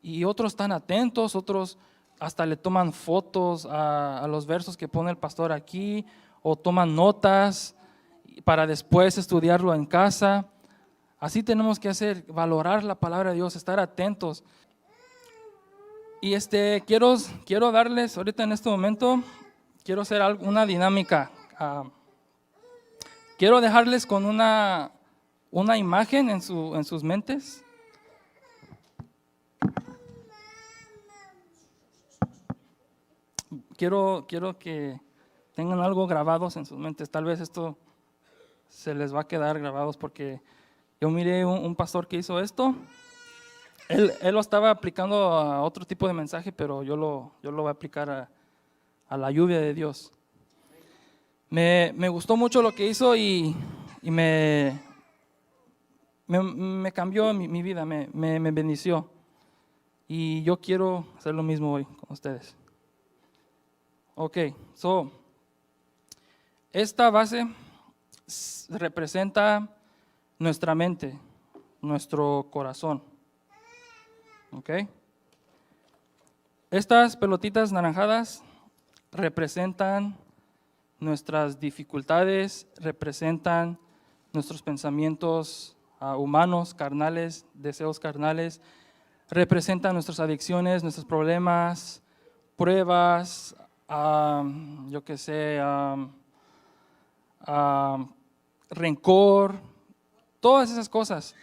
Y otros están atentos, otros hasta le toman fotos a los versos que pone el pastor aquí, o toman notas para después estudiarlo en casa. Así tenemos que hacer, valorar la palabra de Dios, estar atentos. Y quiero darles ahorita en este momento, quiero hacer una dinámica. Quiero dejarles con una imagen en sus mentes. Quiero que tengan algo grabados en sus mentes. Tal vez esto se les va a quedar grabados porque yo miré un pastor que hizo esto. Él lo estaba aplicando a otro tipo de mensaje, pero yo lo voy a aplicar a la lluvia de Dios. Me gustó mucho lo que hizo y me cambió mi vida, me bendició. Y yo quiero hacer lo mismo hoy con ustedes. Ok, esta base representa nuestra mente, nuestro corazón. Ok. Estas pelotitas naranjadas representan nuestras dificultades, representan nuestros pensamientos humanos, carnales, deseos carnales. Representa nuestras adicciones, nuestros problemas, pruebas, yo qué sé, rencor, todas esas cosas.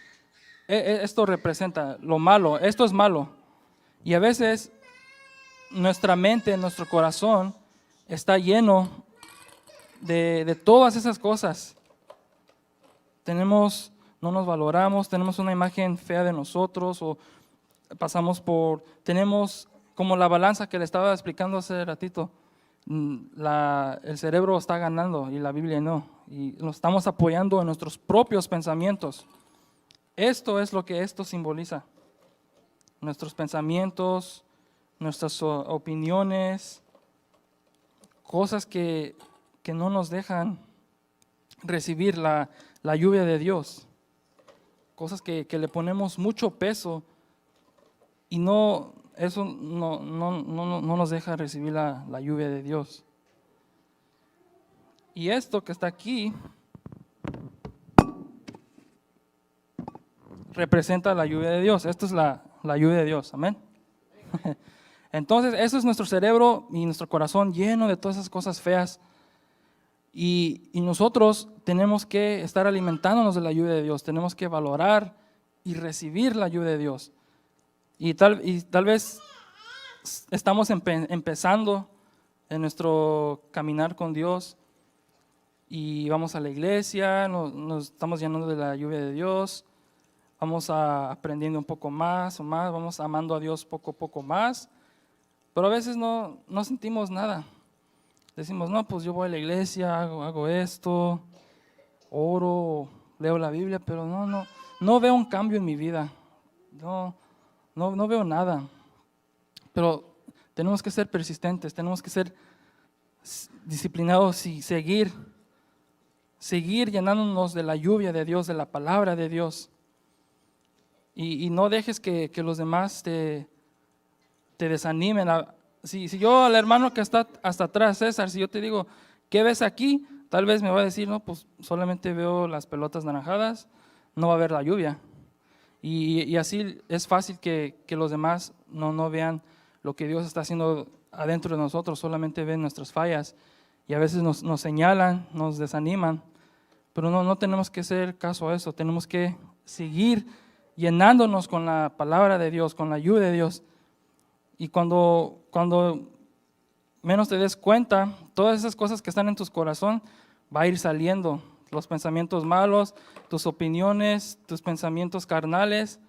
Esto representa lo malo, esto es malo. Y a veces nuestra mente, nuestro corazón está lleno de todas esas cosas. No nos valoramos, tenemos una imagen fea de nosotros o tenemos como la balanza que le estaba explicando hace ratito. El cerebro está ganando y la Biblia no. Y nos estamos apoyando en nuestros propios pensamientos. Esto es lo que esto simboliza. Nuestros pensamientos, nuestras opiniones, cosas que no nos dejan recibir la lluvia de Dios. Cosas que le ponemos mucho peso y eso no nos deja recibir la lluvia de Dios. Y esto que está aquí representa la lluvia de Dios. Esto es la lluvia de Dios, amén. Entonces, eso es nuestro cerebro y nuestro corazón lleno de todas esas cosas feas. Y nosotros tenemos que estar alimentándonos de la lluvia de Dios. Tenemos que valorar y recibir la lluvia de Dios. Y tal vez estamos empezando en nuestro caminar con Dios y vamos a la iglesia, nos estamos llenando de la lluvia de Dios, vamos aprendiendo un poco más o más, vamos amando a Dios poco a poco más, pero a veces no sentimos nada. Decimos, no, pues yo voy a la iglesia, hago esto, oro, leo la Biblia, pero no veo un cambio en mi vida, no veo nada. Pero tenemos que ser persistentes, tenemos que ser disciplinados y seguir llenándonos de la lluvia de Dios, de la palabra de Dios. Y no dejes que los demás te desanimen. Si yo al hermano que está hasta atrás, César, si yo te digo, ¿qué ves aquí? Tal vez me va a decir, no, pues solamente veo las pelotas naranjadas, no va a haber la lluvia. Y así es fácil que los demás no vean lo que Dios está haciendo adentro de nosotros, solamente ven nuestras fallas y a veces nos señalan, nos desaniman, pero no tenemos que hacer caso a eso, tenemos que seguir llenándonos con la palabra de Dios, con la ayuda de Dios. Y cuando menos te des cuenta, todas esas cosas que están en tu corazón va a ir saliendo. Los pensamientos malos, tus opiniones, tus pensamientos carnales,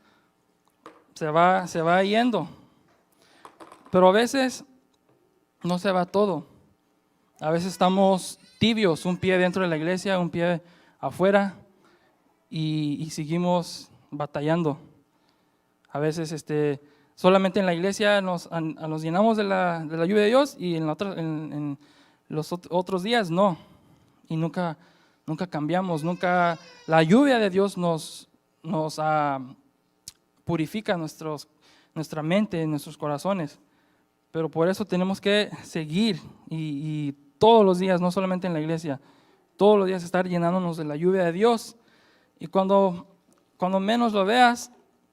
se va yendo. Pero a veces no se va todo. A veces estamos tibios, un pie dentro de la iglesia, un pie afuera, y seguimos batallando. A veces solamente en la iglesia nos llenamos de la lluvia de Dios y en los otros días no. Y nunca cambiamos, la lluvia de Dios nos purifica nuestra mente, nuestros corazones. Pero por eso tenemos que seguir y todos los días, no solamente en la iglesia, todos los días estar llenándonos de la lluvia de Dios. Y cuando menos lo veas,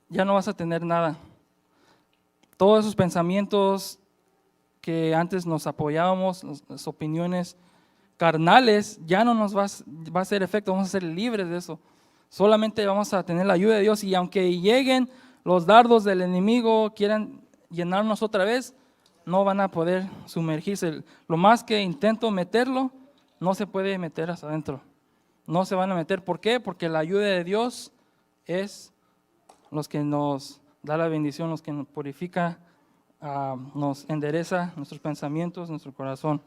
ya no vas a tener nada. Todos esos pensamientos que antes nos apoyábamos, las opiniones carnales, ya no nos va a hacer efecto, vamos a ser libres de eso. Solamente vamos a tener la ayuda de Dios y aunque lleguen los dardos del enemigo, quieran llenarnos otra vez, no van a poder sumergirse. Lo más que intento meterlo, no se puede meter hasta adentro. No se van a meter. ¿Por qué? Porque la ayuda de Dios es los que nos da la bendición, los que nos purifica, nos endereza nuestros pensamientos, nuestro corazón.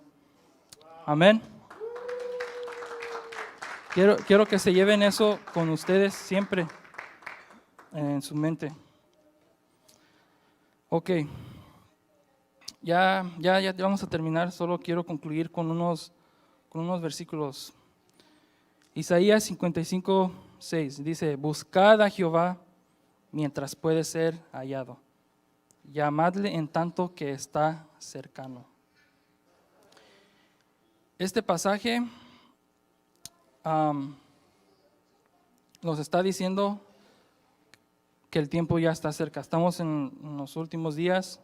Amén. Quiero que se lleven eso con ustedes siempre en su mente. Ok. Ya vamos a terminar, solo quiero concluir con unos versículos. Isaías 55:6 dice, buscad a Jehová mientras puede ser hallado, llamadle en tanto que está cercano. Este pasaje nos está diciendo que el tiempo ya está cerca. Estamos en los últimos días,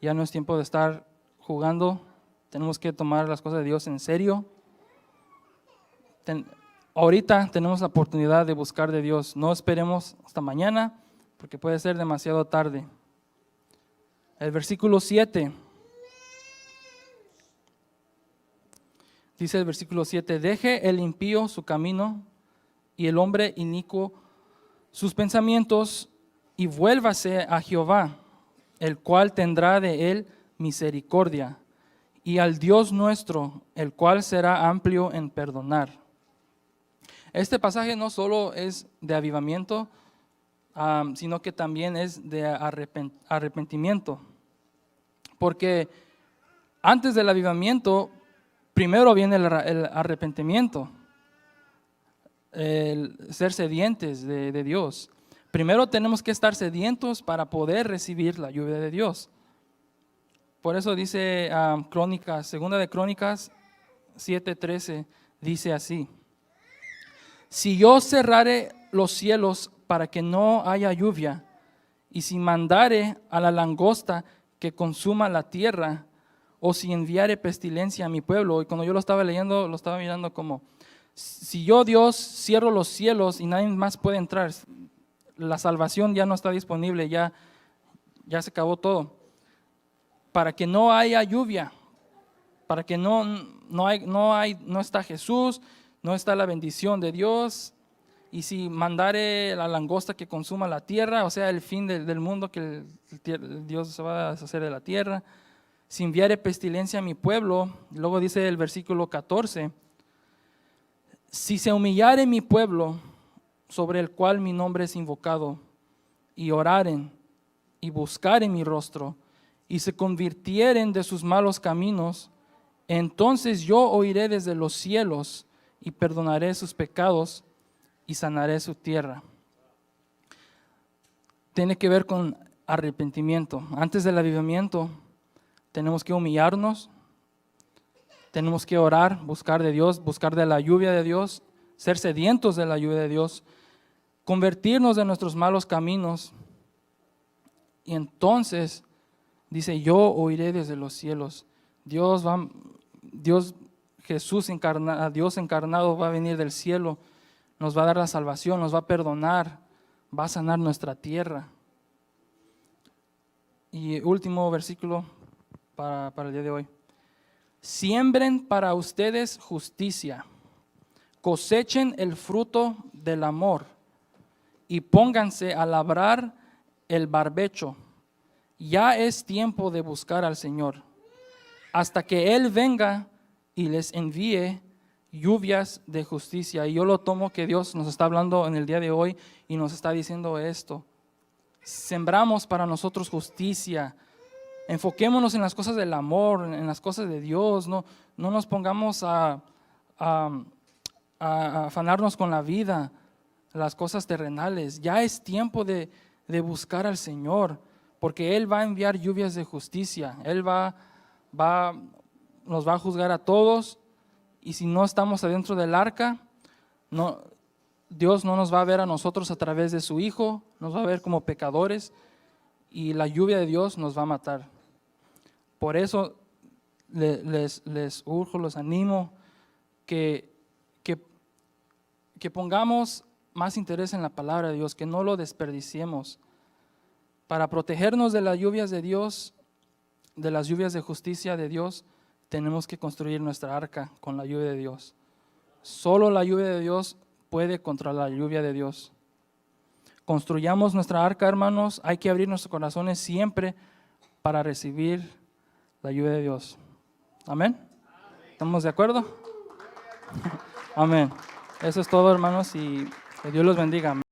ya no es tiempo de estar jugando, tenemos que tomar las cosas de Dios en serio. Ahorita tenemos la oportunidad de buscar de Dios, no esperemos hasta mañana porque puede ser demasiado tarde. El versículo 7, dice el versículo 7, deje el impío su camino y el hombre inicuo sus pensamientos y vuélvase a Jehová, el cual tendrá de él misericordia, y al Dios nuestro, el cual será amplio en perdonar. Este pasaje no solo es de avivamiento, sino que también es de arrepentimiento. Porque antes del avivamiento, primero viene el arrepentimiento, el ser sedientes de Dios. Primero tenemos que estar sedientos para poder recibir la lluvia de Dios. Por eso dice Crónicas, segunda de Crónicas 7:13, dice así: si yo cerrare los cielos para que no haya lluvia, y si mandare a la langosta que consuma la tierra, o si enviare pestilencia a mi pueblo. Y cuando yo lo estaba leyendo, lo estaba mirando como, si yo Dios cierro los cielos y nadie más puede entrar, la salvación ya no está disponible, ya se acabó todo. Para que no haya lluvia, para que no está Jesús, no está la bendición de Dios. Y si mandare la langosta que consuma la tierra, o sea, el fin del mundo, que Dios se va a deshacer de la tierra. Si enviare pestilencia a mi pueblo, luego dice el versículo 14, si se humillare mi pueblo, sobre el cual mi nombre es invocado, y oraren, y buscaren mi rostro, y se convirtieren de sus malos caminos, entonces yo oiré desde los cielos, y perdonaré sus pecados, y sanaré su tierra. Tiene que ver con arrepentimiento. Antes del avivamiento tenemos que humillarnos, tenemos que orar, buscar de Dios, buscar de la lluvia de Dios, ser sedientos de la lluvia de Dios, convertirnos de nuestros malos caminos. Y entonces dice, yo oiré desde los cielos. Jesús encarnado, Dios encarnado va a venir del cielo, nos va a dar la salvación, nos va a perdonar, va a sanar nuestra tierra. Y último versículo para el día de hoy. Siembren para ustedes justicia, cosechen el fruto del amor y pónganse a labrar el barbecho. Ya es tiempo de buscar al Señor, hasta que Él venga y les envíe lluvias de justicia. Y yo lo tomo que Dios nos está hablando en el día de hoy y nos está diciendo esto. Sembramos para nosotros justicia. Enfoquémonos en las cosas del amor, en las cosas de Dios. No nos pongamos a afanarnos con la vida, las cosas terrenales. Ya es tiempo de buscar al Señor, porque Él va a enviar lluvias de justicia. Él nos va a juzgar a todos. Y si no estamos adentro del arca, Dios no nos va a ver a nosotros a través de su Hijo, nos va a ver como pecadores y la lluvia de Dios nos va a matar. Por eso les urjo, los animo que pongamos más interés en la palabra de Dios, que no lo desperdiciemos. Para protegernos de las lluvias de Dios, de las lluvias de justicia de Dios, tenemos que construir nuestra arca con la lluvia de Dios. Solo la lluvia de Dios puede contra la lluvia de Dios. Construyamos nuestra arca, hermanos. Hay que abrir nuestros corazones siempre para recibir la lluvia de Dios. Amén. ¿Estamos de acuerdo? Amén. Eso es todo, hermanos, y que Dios los bendiga.